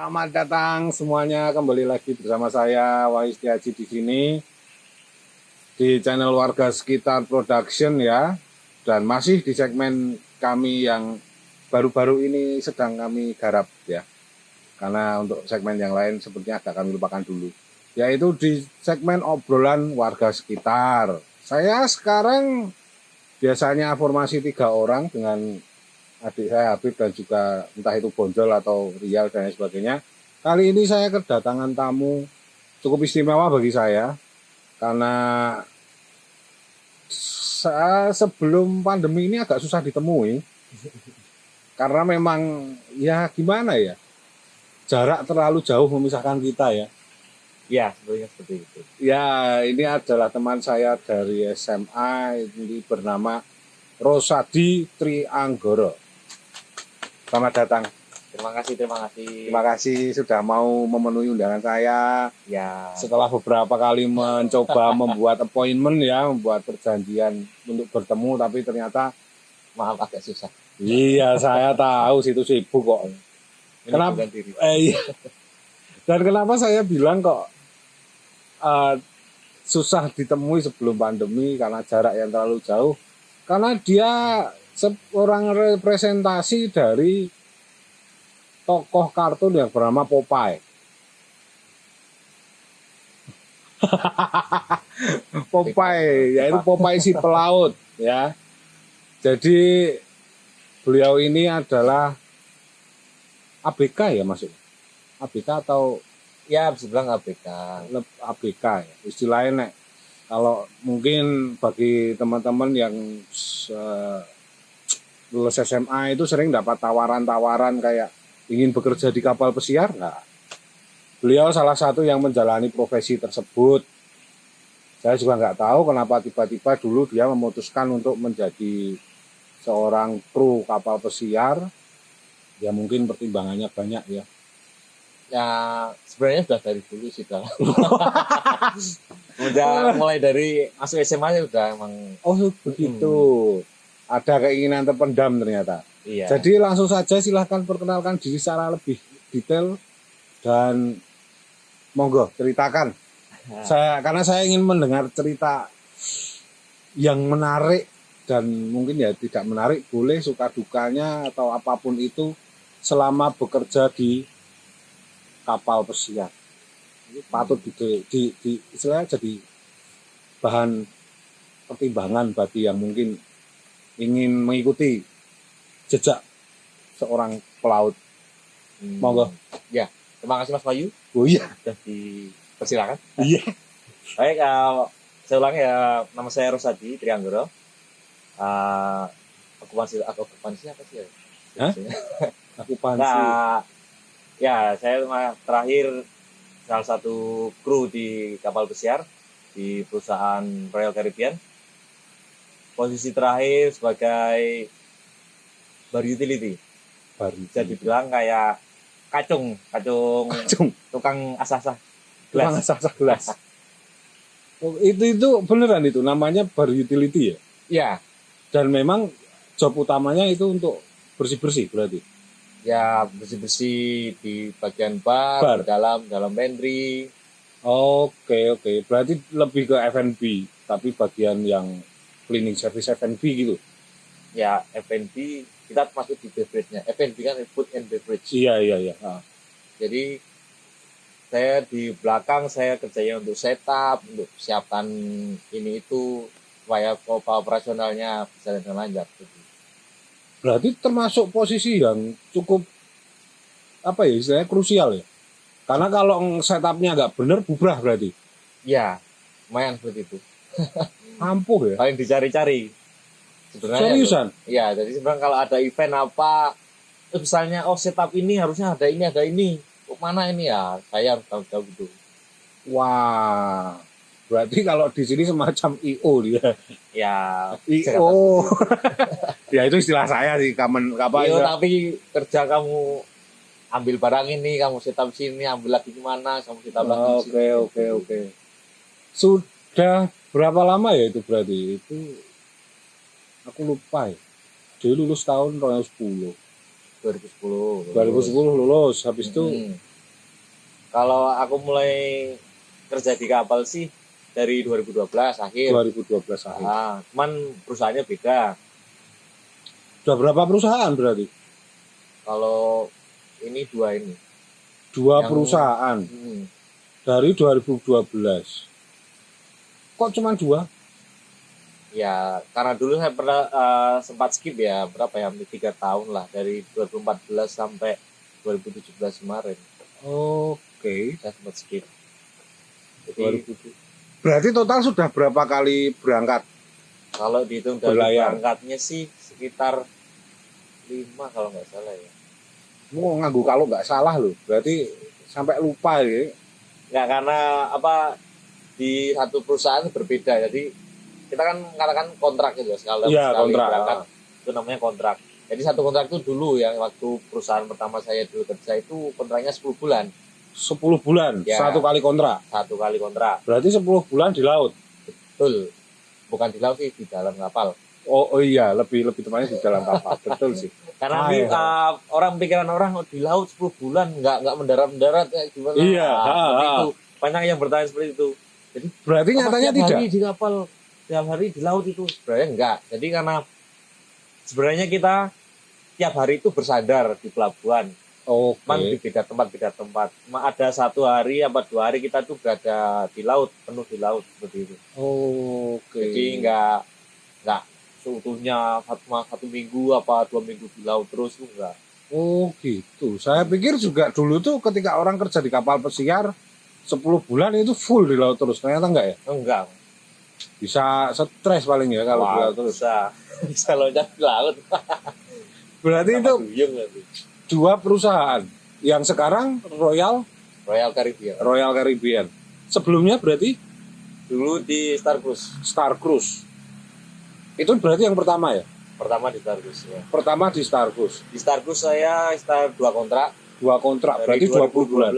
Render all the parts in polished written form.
Selamat datang semuanya kembali lagi bersama saya Wahyu Setiaji di sini di channel Warga Sekitar Production ya, dan masih di segmen kami yang baru-baru ini sedang kami garap ya, karena untuk segmen yang lain sepertinya agak kami lupakan dulu, yaitu di segmen obrolan warga sekitar. Saya sekarang biasanya formasi 3 orang dengan adik saya Habib dan juga entah itu Bonjol atau Rial dan lain sebagainya. Kali ini saya kedatangan tamu cukup istimewa bagi saya karena sebelum pandemi ini agak susah ditemui karena memang ya gimana ya, jarak terlalu jauh memisahkan kita ya. Ya, sebenarnya seperti itu. Ya, ini adalah teman saya dari SMA, ini bernama Rosadi Trianggoro. Selamat datang. Terima kasih. Terima kasih sudah mau memenuhi undangan saya. Ya. Setelah beberapa kali mencoba membuat appointment ya, membuat perjanjian untuk bertemu, tapi ternyata Maaf agak susah. iya saya tahu situ sibuk kok. Kenapa? Iya. Dan kenapa saya bilang kok susah ditemui sebelum pandemi karena jarak yang terlalu jauh? Karena dia seorang representasi dari tokoh kartun yang bernama Popeye. Popeye, yaitu Popeye si pelaut ya. Jadi beliau ini adalah ABK ya maksudnya. ABK atau ya bisa bilang ABK. ABK ya. Istilahnya kalau mungkin bagi teman-teman yang lulus SMA itu sering dapat tawaran-tawaran kayak ingin bekerja di kapal pesiar. Nah, beliau salah satu yang menjalani profesi tersebut. Saya juga nggak tahu kenapa tiba-tiba dulu dia memutuskan untuk menjadi seorang kru kapal pesiar. Ya mungkin pertimbangannya banyak ya. Ya sebenarnya sudah dari dulu sih dah. Udah mulai dari masuk SMA udah emang. Oh begitu. Ada keinginan terpendam ternyata. Iya. Jadi langsung saja silahkan perkenalkan diri secara lebih detail dan monggo ceritakan. Karena saya ingin mendengar cerita yang menarik dan mungkin ya tidak menarik, boleh suka dukanya atau apapun itu selama bekerja di kapal pesiar. Ini patut di istilahnya jadi bahan pertimbangan bagi yang mungkin ingin mengikuti jejak seorang pelaut. Monggo. Ya, terima kasih Mas Wahyu. Oh iya. Sudah dipersilakan. Iya. Baik, saya ulang ya, nama saya Rosadi Trianggoro. Okupansi apa sih ya? Hah? Okupansi. Nah, ya saya terakhir salah satu kru di kapal pesiar di perusahaan Royal Caribbean. Posisi terakhir sebagai bar utility. Bisa dibilang kayak kacung tukang asah-asah gelas. Oh, itu beneran itu namanya bar utility ya? Iya. Dan memang job utamanya itu untuk bersih-bersih berarti? Ya bersih-bersih di bagian bar. dalam pantry. Oke. Berarti lebih ke F&B, tapi bagian yang cleaning service F&B gitu? Ya F&B kita masuk di beverage-nya. F&B kan food and beverage. Iya. Jadi saya di belakang saya kerjanya untuk setup, untuk siapkan ini itu supaya operasionalnya bisa dengan lancar. Berarti termasuk posisi yang cukup apa ya istilahnya krusial ya? Karena kalau setupnya nggak bener bubrah berarti? Ya, lumayan seperti itu. Ampuh ya? Paling dicari-cari. Sebenarnya. Seriusan? Iya, jadi sebenarnya kalau ada event apa, misalnya setup ini harusnya ada ini. Kok mana ini ya? Saya harus tahu gitu. Wah, berarti kalau di sini semacam IO dia. Ya, IO. Ya itu istilah saya sih, IO tapi kerja kamu ambil barang ini, kamu setup sini, ambil lagi kemana, kamu setup lagi sini. Oke. Sudah berapa lama ya itu berarti? Itu aku lupa ya. Dia lulus tahun 2010. 2010 lulus. Habis itu Kalau aku mulai kerja di kapal sih dari 2012 akhir. 2012 akhir. Cuman perusahaannya beda. Sudah berapa perusahaan berarti? Kalau ini dua ini. Dua Yang- perusahaan dari 2012. Kok cuma dua? Ya, karena dulu saya pernah sempat skip ya, berapa ya, hampir 3 tahun lah, dari 2014 sampai 2017 kemarin. Oke. Saya sempat skip. Jadi 2007. Berarti total sudah berapa kali berangkat? kalau dihitung dari Berlayar. berangkatnya sih sekitar 5 kalau nggak salah ya. Mau nganggu kalau nggak salah loh. Berarti sampai lupa ya. Nggak, karena apa, di satu perusahaan berbeda, jadi kita kan katakan kontrak gitu sekali Iya, kontrak. berangkat itu namanya kontrak. Jadi satu kontrak itu dulu yang waktu perusahaan pertama saya dulu kerja itu kontraknya 10 bulan. 10 bulan, Ya. satu kali kontrak. Satu kali kontrak. Berarti 10 bulan di laut. Betul. Bukan di laut sih, di dalam kapal. Oh iya, lebih tepatnya di dalam kapal. Betul sih. Karena iya. orang pikiran orang di laut 10 bulan nggak mendarat kayak gimana. Iya, Seperti itu. Banyak yang bertanya seperti itu. Jadi Berarti nyatanya tiap tidak. hari di kapal, tiap hari di laut itu sebenarnya enggak. Jadi karena sebenarnya kita tiap hari itu bersandar di pelabuhan. Cuman di Oke. beda tempat. Cuma ada 1 hari apa 2 hari kita tuh berada di laut, penuh di laut seperti itu. Oke. Jadi enggak seutuhnya satu minggu apa 2 minggu di laut terus tuh enggak. Oh gitu. Saya pikir juga dulu tuh ketika orang kerja di kapal pesiar 10 bulan itu full di laut terus. Ternyata enggak ya? Enggak. Bisa stres paling ya kalau di laut terus. Bisa loncat di laut. Berarti Sama itu duyung nanti. 2 perusahaan. Yang sekarang Royal Royal Caribbean. Sebelumnya berarti dulu di Star Cruise. Star Cruise. Itu berarti yang pertama ya? Pertama di Star Cruise ya. Pertama di Star Cruise. Di Star Cruise saya start 2 kontrak. 2 kontrak Dari berarti 20 bulan.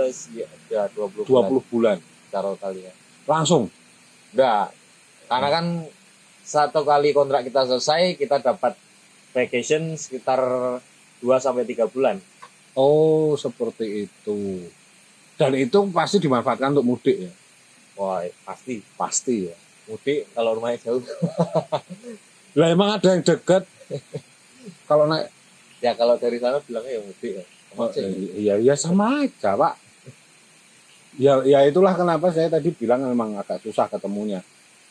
Ya, 20 bulan. Taruh kali ya. Langsung. Enggak. Karena kan satu kali kontrak kita selesai, kita dapat vacation sekitar 2 sampai 3 bulan. Oh, seperti itu. Dan itu pasti dimanfaatkan untuk mudik ya. Wah, pasti Pasti ya. mudik kalau rumahnya jauh. Lah emang ada yang dekat. Kalau naik Ya kalau dari sana bilangnya ya mudik ya. iya sama aja, Pak. Ya itulah kenapa saya tadi bilang memang agak susah ketemunya.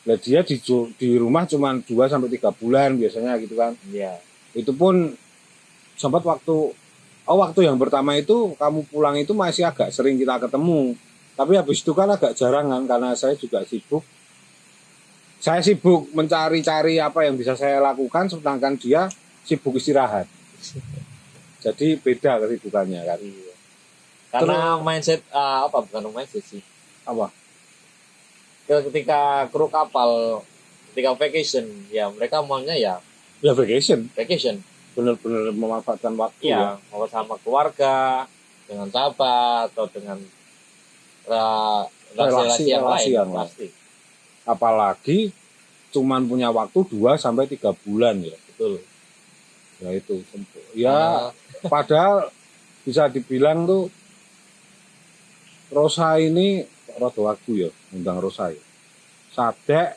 Lah dia di rumah cuma 2 sampai 3 bulan biasanya gitu kan. Iya. Itu pun sempat waktu yang pertama itu kamu pulang itu masih agak sering kita ketemu. Tapi habis itu kan agak jarang kan karena saya juga sibuk. Saya sibuk mencari-cari apa yang bisa saya lakukan sedangkan dia sibuk istirahat. Jadi beda kesibukannya kan. Iya. Karena mindset bukan mindset sih. Apa? Ketika kru kapal ketika vacation ya mereka maunya ya Ya vacation. Benar-benar memanfaatkan waktu ya. Iya, mau sama keluarga, dengan sahabat atau dengan relasi yang lain pasti. Apalagi cuman punya waktu 2 sampai 3 bulan ya. Betul. Ya itu. Ya padahal bisa dibilang tuh Rosa ini rada wagu ya, undang Rosa ya. Sadek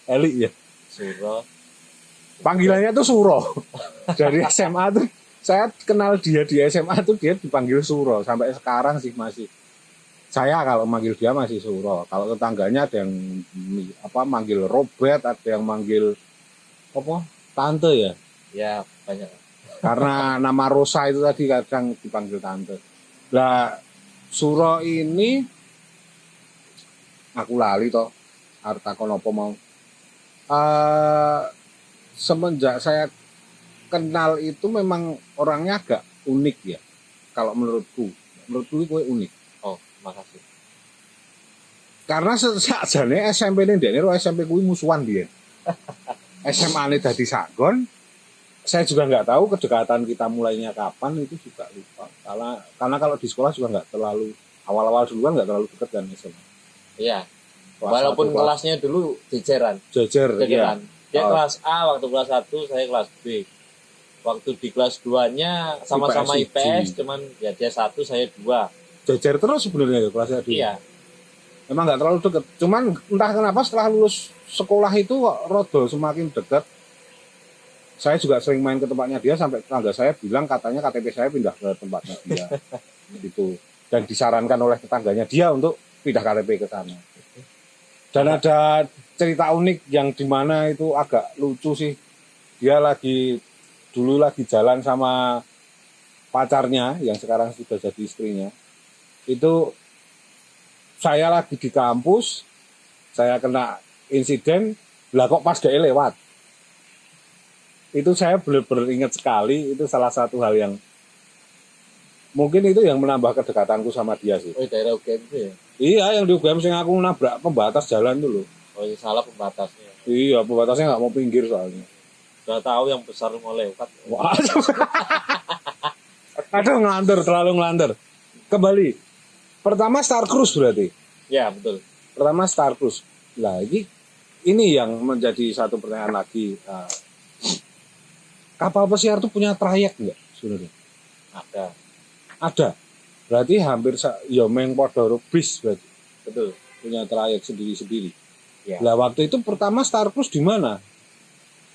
elik ya. Suro. Panggilannya tuh Suro. Dari SMA tuh saya kenal dia di SMA tuh dia dipanggil Suro sampai sekarang sih masih. Saya kalau manggil dia masih Suro. Kalau tetangganya ada yang manggil Robert, ada yang manggil tante ya. Ya, banyak. Karena nama Rosa itu tadi kadang dipanggil tante. Lah Suro ini aku lali toh arep takon apa mau. Semenjak saya kenal itu memang orangnya agak unik ya. Kalau menurutku kowe unik. Oh, makasih. Karena sakjane SMP ini dia SMP kuwi musuhan dia. SMA ini dadi sagon. Saya juga nggak tahu kedekatan kita mulainya kapan itu juga lupa. Karena kalau di sekolah juga nggak terlalu awal-awal dulu kan nggak terlalu dekat kan SMA. Iya. Kelas Walaupun 1, kelasnya dulu jejeran. Jejer ya. Dia kelas A waktu kelas 1, saya kelas B. Waktu di kelas 2-nya sama-sama IPS, IPS, cuman ya dia 1, saya 2. jejer terus sebenarnya ya kelasnya dulu. Iya. Emang nggak terlalu deket. Cuman entah kenapa setelah lulus sekolah itu kok rodo semakin dekat. Saya juga sering main ke tempatnya dia sampai tetangga saya bilang katanya KTP saya pindah ke tempatnya dia. Gitu. Dan disarankan oleh tetangganya dia untuk pindah KTP ke sana. Dan ada cerita unik yang dimana itu agak lucu sih. Dia dulu lagi jalan sama pacarnya yang sekarang sudah jadi istrinya. Itu saya lagi di kampus, saya kena insiden, lah kok pas dia lewat. Itu saya benar-benar ingat sekali, itu salah satu hal yang mungkin itu yang menambah kedekatanku sama dia sih. Oh, daerah UGM itu ya? Iya, yang di UGM sing aku nabrak pembatas jalan dulu. Oh, ya salah pembatasnya. Iya, pembatasnya nggak mau pinggir soalnya. Udah tahu yang besar mau lewat. Wah, aduh ngelantur, terlalu ngelantur. Kembali, pertama Star Cruise berarti. Ya, betul. Pertama Star Cruise. Nah, ini yang menjadi satu pertanyaan lagi. Kapal pesiar itu punya trayek nggak sebenarnya? Ada. Ada. Berarti hampir ya meng podo bis berarti. Betul. Punya trayek sendiri-sendiri. Ya. Lah waktu itu pertama Star Cruise di mana?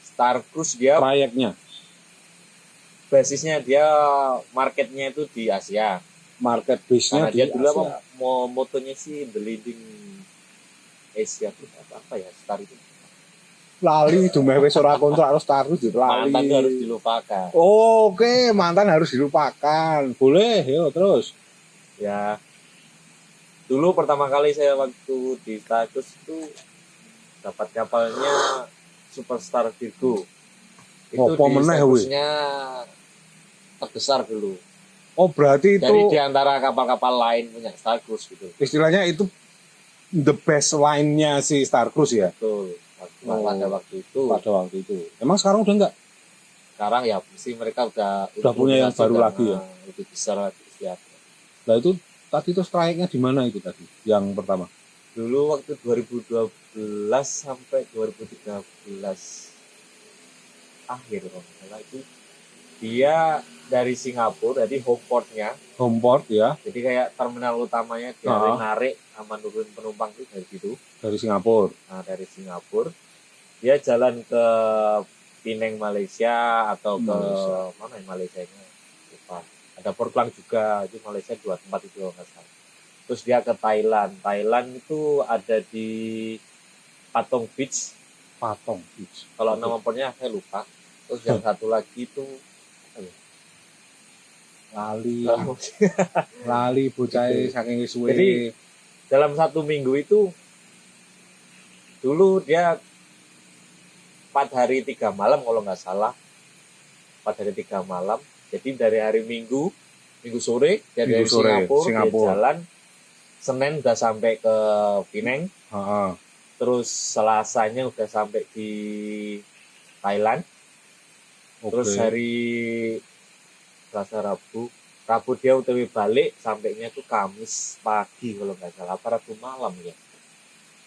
Star Cruise dia Trayeknya. basisnya dia marketnya itu di Asia. Market base-nya Karena di dia dulu Asia. apa motonya sih the leading Asia itu apa ya Star itu. Lali dumeh wis ora kontrak harus Star Cruise lali. Mantan itu harus dilupakan. Oke, mantan harus dilupakan. Boleh, yo terus. Ya. Dulu pertama kali saya waktu di Star Cruise itu dapat kapalnya Superstar Virgo. Itu Apa meneh, weh? statusnya terbesar dulu. Oh, berarti itu Jadi di antara kapal-kapal lain punya Star Cruise gitu. istilahnya itu the best line-nya si Star Cruise ya Betul. Pada waktu itu. pada waktu itu. Emang sekarang udah enggak? Sekarang ya mesti mereka udah punya yang baru sudah, lagi ya? Lebih besar lagi siap. Nah itu tadi itu strike-nya di mana itu tadi? Yang pertama. Dulu waktu 2012 sampai 2013 akhir kalau nggak salah itu dia dari Singapura, jadi home portnya, Homeport ya, jadi kayak terminal utamanya dia narik sama nurun penumpang itu dari situ. dari Singapura. Nah dari Singapura dia jalan ke Penang Malaysia atau ke mana ya Malaysianya lupa. Ada Port Klang juga, itu Malaysia 2 tempat itu kalau nggak salah. Terus dia ke Thailand. Thailand itu ada di Patong Beach. Patong Beach. Kalau nama portnya saya lupa. Terus yang satu lagi itu lali bocah saking suwe. Jadi dalam 1 minggu itu dulu dia 4 hari 3 malam kalau nggak salah. 4 hari 3 malam. Jadi dari hari Minggu sore dari Singapura dia jalan. Senin udah sampai ke Penang. Terus Selasanya udah sampai di Thailand. Terus hari Selasa Rabu dia UTW balik sampainya tuh Kamis pagi kalau nggak salah, apa Rabu malam ya.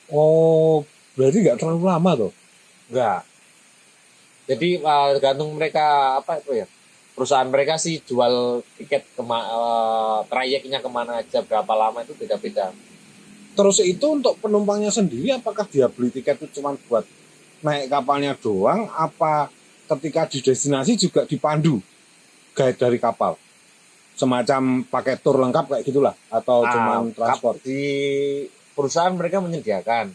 Oh, berarti nggak terlalu lama tuh? Nggak. Jadi tergantung mereka apa itu ya. Perusahaan mereka sih jual tiket trayeknya kemana aja, berapa lama itu beda-beda. Terus itu untuk penumpangnya sendiri, apakah dia beli tiket itu cuma buat naik kapalnya doang, apa ketika di destinasi juga dipandu guide dari kapal? Semacam pakai tour lengkap kayak gitulah, atau cuma transport? Di perusahaan mereka menyediakan.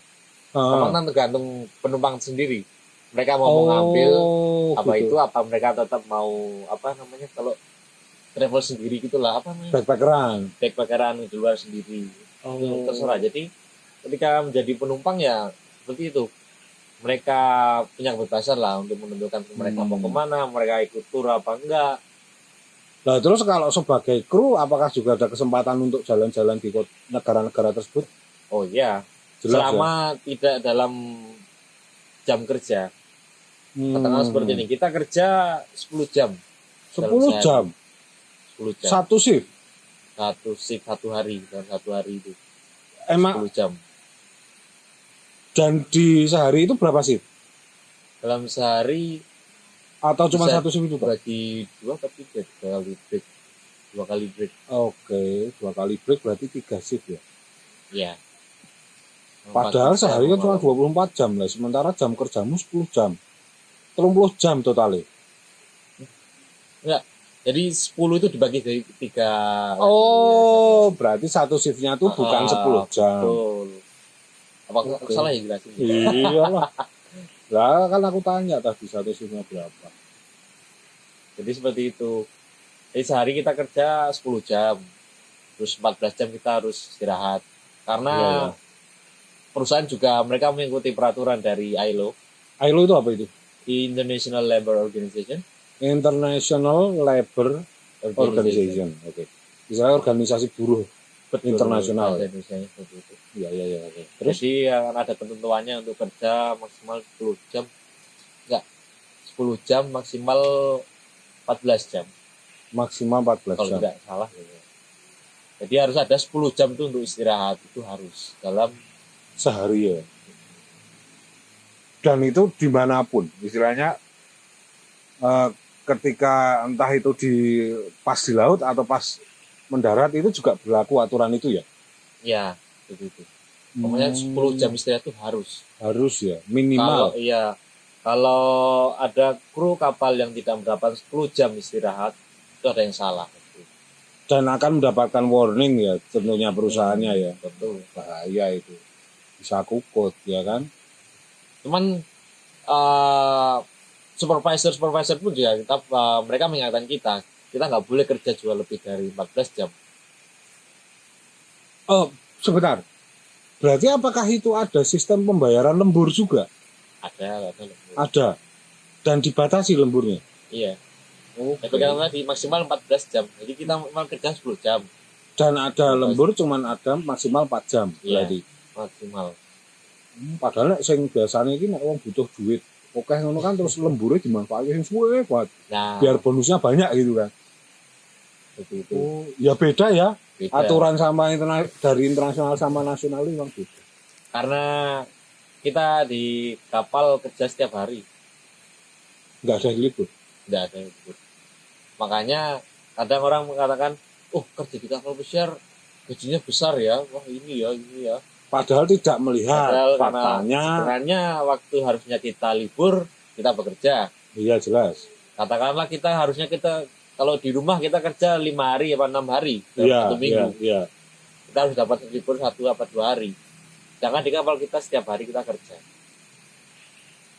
Memang tergantung penumpang sendiri. Mereka mau mengambil apa gitu. Itu apa mereka tetap mau apa namanya kalau travel sendiri gitulah apa namanya? Backpackeran di luar sendiri. Terserah. Jadi ketika menjadi penumpang ya seperti itu. Mereka punya kebebasan lah untuk menentukan mereka mau kemana, mereka ikut tur apa enggak. Nah terus kalau sebagai kru, apakah juga ada kesempatan untuk jalan-jalan di negara-negara tersebut? Oh iya, selama tidak dalam jam kerja. Katakanlah seperti ini, kita kerja 10 jam. 10 jam? 10 jam. Satu shift? Satu shift, 1 hari, dalam 1 hari itu. Emang 10 jam. Dan di sehari itu berapa shift? Dalam sehari atau cuma satu shift itu? Bagi 2 atau 3 kali break. 2 kali break. Oke, 2 kali break berarti 3 shift ya. Iya. Padahal 4 jam sehari kan cuma malam. 24 jam lah, sementara jam kerjamu 10 jam. 30 jam totalnya. Enggak. Jadi 10 itu dibagi dari 3. Oh, berarti satu shiftnya tuh bukan 10 jam. Betul. Apa aku Oke. salah ya jelasin? Iyalah. Lah kan aku tanya tadi satu shiftnya berapa. Jadi seperti itu. Jadi sehari kita kerja 10 jam. Terus 14 jam kita harus istirahat. Karena Iya, iya. perusahaan juga mereka mengikuti peraturan dari ILO, ILO itu apa itu? International Labour Organization. International Labour Organization. Oke. Misalnya organisasi buruh. Betul, Internasional. bahasa Indonesianya seperti itu. Iya, iya, iya. Oke. Terus Jadi akan ada ketentuannya untuk kerja maksimal 10 jam. Enggak, 10 jam maksimal 14 jam. maksimal 14 Kalau jam. tidak salah. Jadi harus ada 10 jam itu untuk istirahat. Itu harus dalam Sehari ya. Dan itu dimanapun. Istilahnya ketika entah itu pas di laut atau pas mendarat itu juga berlaku aturan itu ya? ya begitu. Pokoknya 10 jam istirahat itu harus. Harus ya, Kalau minimal. kalau ada kru kapal yang tidak mendapatkan 10 jam istirahat, itu ada yang salah. Dan akan mendapatkan warning ya tentunya perusahaannya ya. Betul. Bahaya itu. Bisa kukut ya kan? Cuman supervisor pun juga mereka mengingatkan kita nggak boleh kerja juga lebih dari 14 jam. Oh, sebentar. Berarti apakah itu ada sistem pembayaran lembur juga? Ada lembur. Ada. Dan dibatasi lemburnya? Iya. Oke. Tapi kan tadi maksimal 14 jam. Jadi kita maksimal kerja 10 jam. Dan ada lembur cuman ada maksimal 4 jam berarti. Maksimal. Padahal sing biasanya iki nek wong butuh duit, oke ngono kan terus lemburnya dimanfaatkan sing suwe buat Nah, biar bonusnya banyak gitu kan. begitu. Oh, ya beda ya. Beda. Aturan sama dari internasional sama nasional itu memang beda. Karena kita di kapal kerja setiap hari. Enggak ada yang libur. Tidak ada libur. Makanya kadang orang mengatakan, oh kerja di kapal pesiar gajinya besar ya, wah ini ya. Padahal tidak melihat Padahal faktanya. Sebenarnya waktu harusnya kita libur, kita bekerja. Iya jelas. Katakanlah kita kalau di rumah kita kerja 5 hari apa 6 hari dalam 1 minggu. Iya. Kita harus dapat libur 1 apa 2 hari. Jangan di kapal kita setiap hari kita kerja.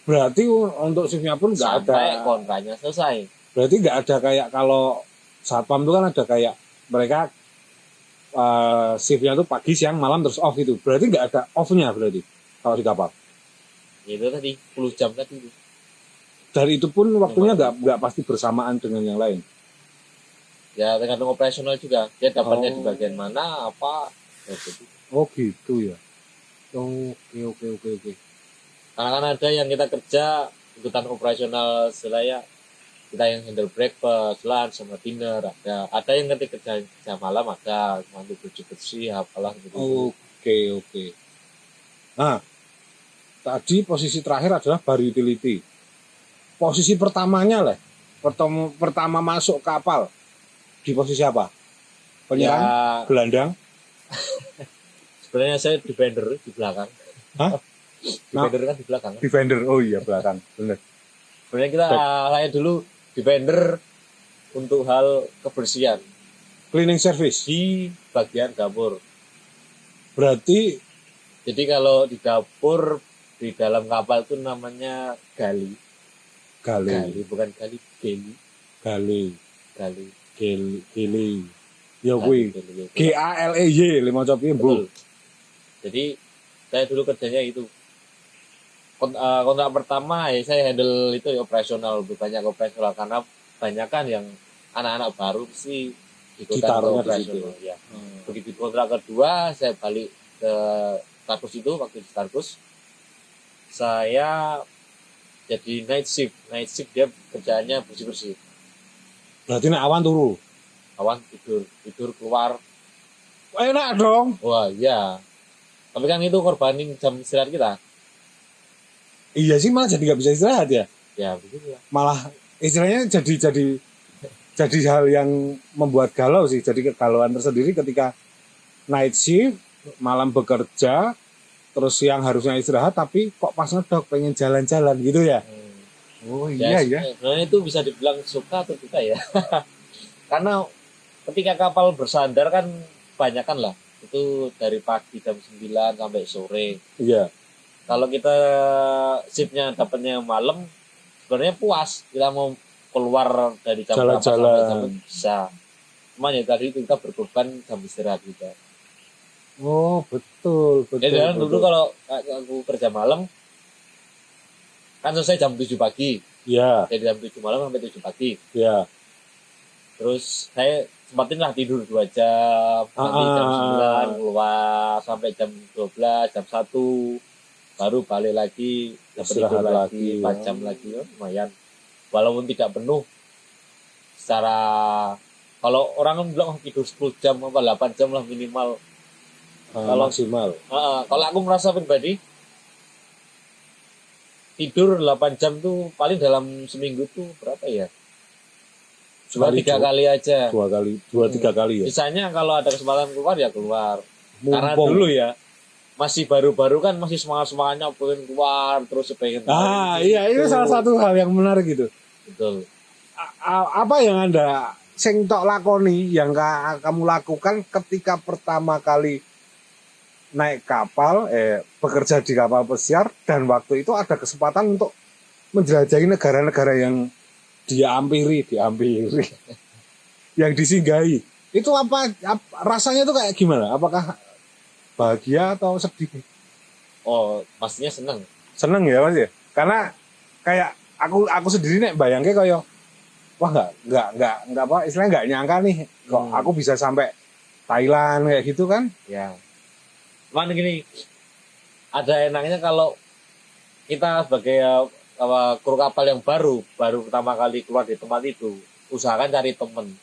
Berarti untuk shiftnya pun nggak ada. Sampai kontraknya selesai. Berarti nggak ada kayak kalau satpam itu kan ada kayak mereka shiftnya tuh pagi, siang, malam terus off itu. Berarti nggak ada off-nya berarti kalau di kapal. Itu tadi 10 jam tadi. Dari itu pun waktunya nggak pasti bersamaan dengan yang lain. Ya tergantung operasional juga. Dia dapatnya di bagian mana apa. Ya, gitu. Oh gitu ya. Oke. Karena kan ada yang kita kerja ikutan operasional selaya, kita yang handle breakfast, lunch sama dinner ada yang nanti kerja malam, ada mantu bersih apalah gitu. Oke. Nah, tadi posisi terakhir adalah bar utility. Posisi pertamanya lah, pertama masuk kapal di posisi apa? Penyerang, Ya, gelandang. sebenarnya saya defender di belakang. Hah? Defender kan di belakang. Defender, oh iya belakang, bener. Sebenarnya saya dulu defender untuk hal kebersihan Cleaning service. di bagian dapur. Berarti Jadi kalau di dapur di dalam kapal itu namanya gali bukan gali, gali. Ya kuwi. GALEY 5 copi, Bu. Betul. Jadi saya dulu kerjanya itu kontrak pertama ya saya handle itu operasional, lebih banyak operasional karena banyak kan yang anak-anak baru sih Ditaruhnya di operasional ya. Begitu kontrak kedua saya balik ke Starkus itu, waktu di Starkus saya jadi night shift dia kerjaannya bersih-bersih. Berarti nek awan turu. Awan tidur keluar. Enak dong. Wah iya. Tapi kan itu korbanin jam istirahat kita. Iya sih malah jadi nggak bisa istirahat ya. Ya begitu lah. Malah istilahnya jadi jadi hal yang membuat galau sih. Jadi kegalauan tersendiri ketika night shift, malam bekerja, terus siang harusnya istirahat, tapi kok pas ngedok pengen jalan-jalan gitu ya. Oh iya ya. Sebenarnya itu bisa dibilang suka atau tidak ya. Karena ketika kapal bersandar kan banyakan lah. Itu dari pagi jam 9 sampai sore. Iya. Kalau kita shiftnya dapatnya malam, sebenarnya puas. Kita mau keluar dari jam berapa sampai jam bisa. Cuma ya tadi kita berkorban jam istirahat kita. Oh betul. Jadi dulu kalau aku kerja malam kan selesai jam 7 pagi. Iya. Jadi jam 7 malam sampai 7 pagi. Iya. Terus saya sempatin lah tidur 2 jam, nanti jam 9 keluar sampai jam 12, jam 1 baru balik lagi, tidur lagi 4 jam lagi, lumayan. Walaupun tidak penuh secara, kalau orang kan bilang tidur 10 jam apa 8 jam lah minimal. Kalau maksimal. Kalau aku merasa pribadi tidur 8 jam tuh paling dalam seminggu tuh berapa ya? 2-3 kali aja. 2-3 kali ya. Sisanya kalau ada kesempatan keluar ya keluar. Karena dulu ya masih baru-baru kan masih semangat-semangatnya pengen keluar terus pengen. Iya itu salah satu hal yang menarik gitu. Betul. Apa yang Anda sing tok lakoni yang kamu lakukan ketika pertama kali naik kapal, bekerja di kapal pesiar dan waktu itu ada kesempatan untuk menjelajahi negara-negara yang diampiri, yang disinggahi. Itu apa rasanya tuh kayak gimana? Apakah bahagia atau sedih? Oh, pastinya seneng. Seneng ya Mas ya. Karena kayak aku sendiri nek bayangke kayak wah enggak apa istilahnya enggak nyangka nih kok aku bisa sampai Thailand kayak gitu kan? Ya. Cuman gini, ada enaknya kalau kita sebagai kru kapal yang baru pertama kali keluar di tempat itu, usahakan cari temen.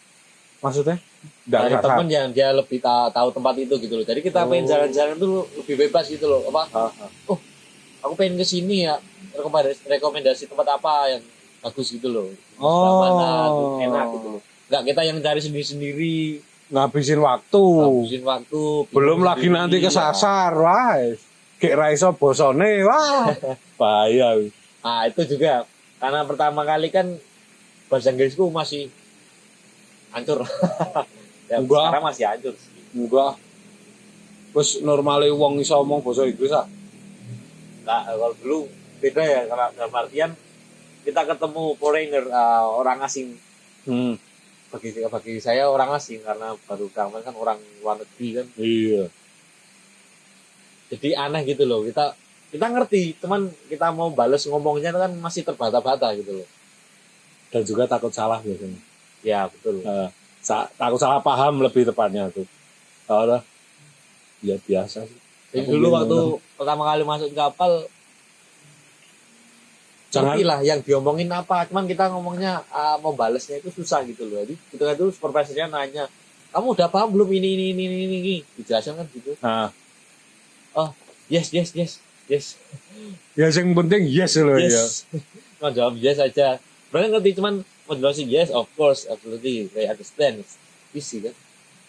Maksudnya? Cari temen yang dia lebih tahu tempat itu gitu loh. Jadi kita pengen jalan-jalan tuh lebih bebas gitu loh. Oh, aku pengen ke sini ya. Rekomendasi tempat apa yang bagus gitu loh. Mana enak gitu loh. Enggak kita yang cari sendiri-sendiri. Ngabisin waktu. Belum lagi nanti kesasar, wah. Kayak raiso bosone, wah. Bahaya. Nah, itu juga karena pertama kali kan bahasa Inggrisku masih hancur. Ya, sekarang masih hancur sih. Enggak. Terus normalnya wong iso ngomong bahasa Inggris ah. Nah, kalau dulu beda ya karena dalam artian kita ketemu foreigner, orang asing. Bagi saya orang asing karena baru kangen kan orang luar negeri kan. Iya. Jadi aneh gitu loh. Kita ngerti, cuman kita mau bales ngomongnya kan masih terbata-bata gitu loh. Dan juga takut salah biasanya. Ya betul. Takut salah paham lebih tepatnya tuh. Kalau ya biasa sih. Jadi dulu waktu pertama kali masuk kapal, ngerti lah yang diomongin apa, cuman kita ngomongnya mau balesnya itu susah gitu loh. Jadi ketika itu supervisornya nanya, kamu udah paham belum ini dijelasin kan gitu. Oh yes. Ya yang penting yes loh ya. Mau jawab yes aja. Mereka ngerti cuman mau jelasin yes of course absolutely they understand. Easy kan.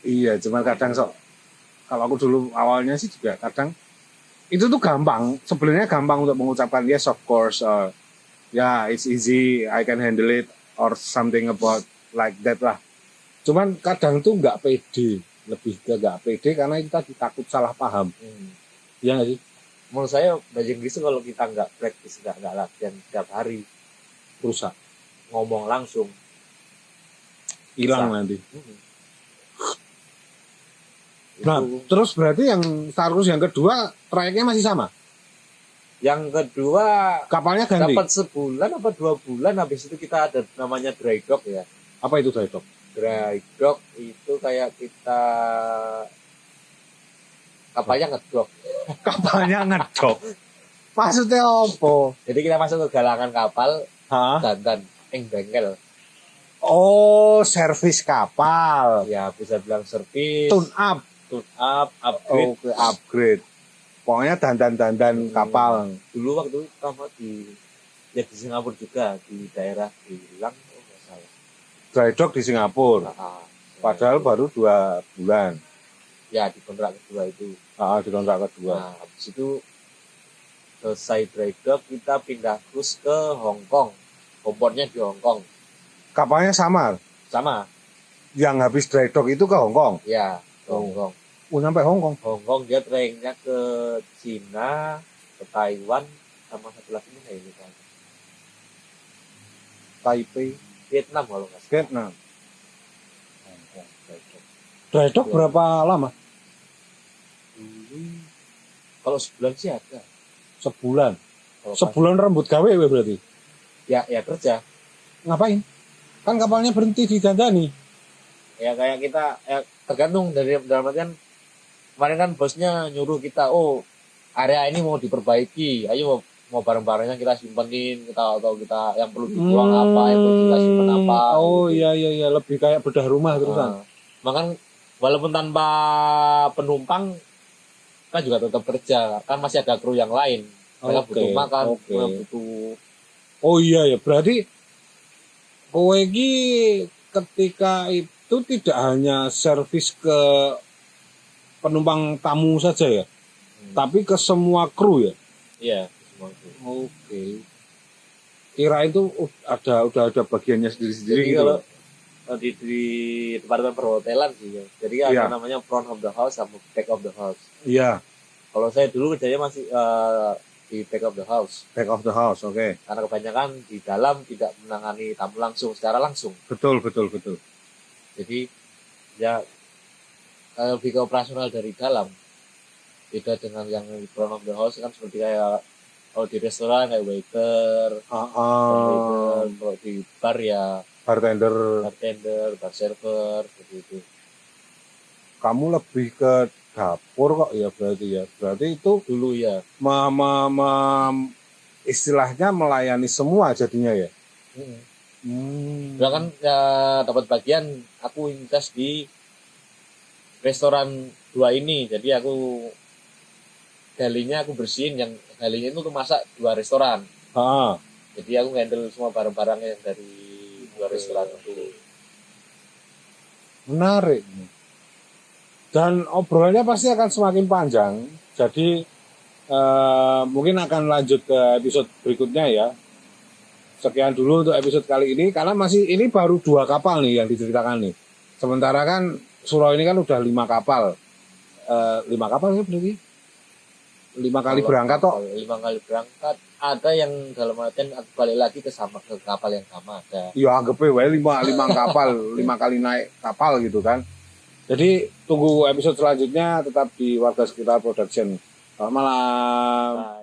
Iya cuman kadang kalau aku dulu awalnya sih juga kadang itu tuh gampang, sebenarnya gampang untuk mengucapkan yes of course. Ya, it's easy, I can handle it, or something about like that lah. Cuman kadang tuh nggak pede, lebih ke nggak pede karena kita takut salah paham. Iya nggak sih? Menurut saya bahasa Inggris kalau kita nggak praktis, nggak latihan setiap hari, rusak. Ngomong langsung, hilang nanti. Nah, terus berarti yang Starcruise yang kedua trayeknya masih sama? Yang kedua kapalnya ganti. Dapat sebulan apa 2 bulan, habis itu kita ada namanya dry dock ya. Apa itu dry dock? Dry dock itu kayak kita kapalnya ngedok. Kapalnya ngedok. Maksudnya apa? Jadi kita masuk ke galangan kapal, dan bengkel. Oh, servis kapal. Ya bisa bilang servis. Tune up, upgrade. Oh, upgrade. Pokoknya dandan kapal. Dulu waktu sama di Singapura juga di daerah Gilang, nggak salah. dry dock di Singapura. Padahal baru 2 bulan. Ya di kontrak kedua itu. Di kontrak kedua. Nah, habis itu selesai dry dock kita pindah cruise ke Hong Kong. Kompornya di Hong Kong. Kapalnya sama. Yang habis dry dock itu ke Hong Kong. Ya, ke Hong Kong. Sampai Hong Kong. Hong Kong dia trainnya ke Cina, ke Taiwan, sama satu lagi nih ini kan. Taipei, Vietnam kalau nggak salah. Vietnam. Hong Kong, dry dock. Dry dock berapa lama? Kalau sebulan sih ada. Sebulan. Kalau Sebulan rambut gawe berarti. ya kerja. Ngapain? Kan kapalnya berhenti di Dandani. Ya kayak kita tergantung dari dalam artian kemarin kan bosnya nyuruh kita, oh area ini mau diperbaiki, ayo mau barang-barangnya kita simpenin, kita atau kita yang perlu dibuang apa, yang perlu kita simpen apa. Oh gitu. iya, lebih kayak bedah rumah terusan. Bahkan walaupun tanpa penumpang kan juga tetap kerja, kan masih ada kru yang lain. Mereka butuh makan, butuh. Oh iya ya, berarti kowe iki ketika itu tidak hanya servis ke penumpang tamu saja ya, tapi ke semua kru ya. Iya, semua kru. Oke. Kira itu udah ada bagiannya sendiri-sendiri gitu. Kalau di departemen perhotelan sih ya. Jadi ada namanya front of the house sama back of the house. Iya. Kalau saya dulu kerjanya masih di back of the house. Back of the house, oke. Karena kebanyakan di dalam tidak menangani tamu langsung, secara langsung. Betul. Jadi ya lebih ke operasional dari dalam. Beda dengan yang di front of the house kan seperti kayak kalau di restoran kayak waiter, kalau di bar ya bartender, bar server, seperti itu. Kamu lebih ke dapur kok ya berarti ya. Berarti itu Dulu ya. Istilahnya melayani semua jadinya ya. Bahkan ya, dapat bagian aku invest di restoran 2 ini. Jadi aku galinya aku bersihin, yang galinya itu untuk masak 2 restoran. Jadi aku handle semua barang-barang yang dari 2 restoran itu. Menarik. Dan obrolannya pasti akan semakin panjang. Jadi mungkin akan lanjut ke episode berikutnya ya. Sekian dulu untuk episode kali ini, karena masih ini baru 2 kapal nih yang diceritakan nih. Sementara kan surau ini kan udah 5 kapal. 5 kapal ya berarti? 5 kali berangkat toh? 5 kali berangkat. Ada yang dalam artian aku balik lagi ke kapal yang sama ada. Ya anggapnya wae 5 kapal, 5 kali naik kapal gitu kan. Jadi tunggu episode selanjutnya tetap di Warga Sekitar Production. Selamat malam.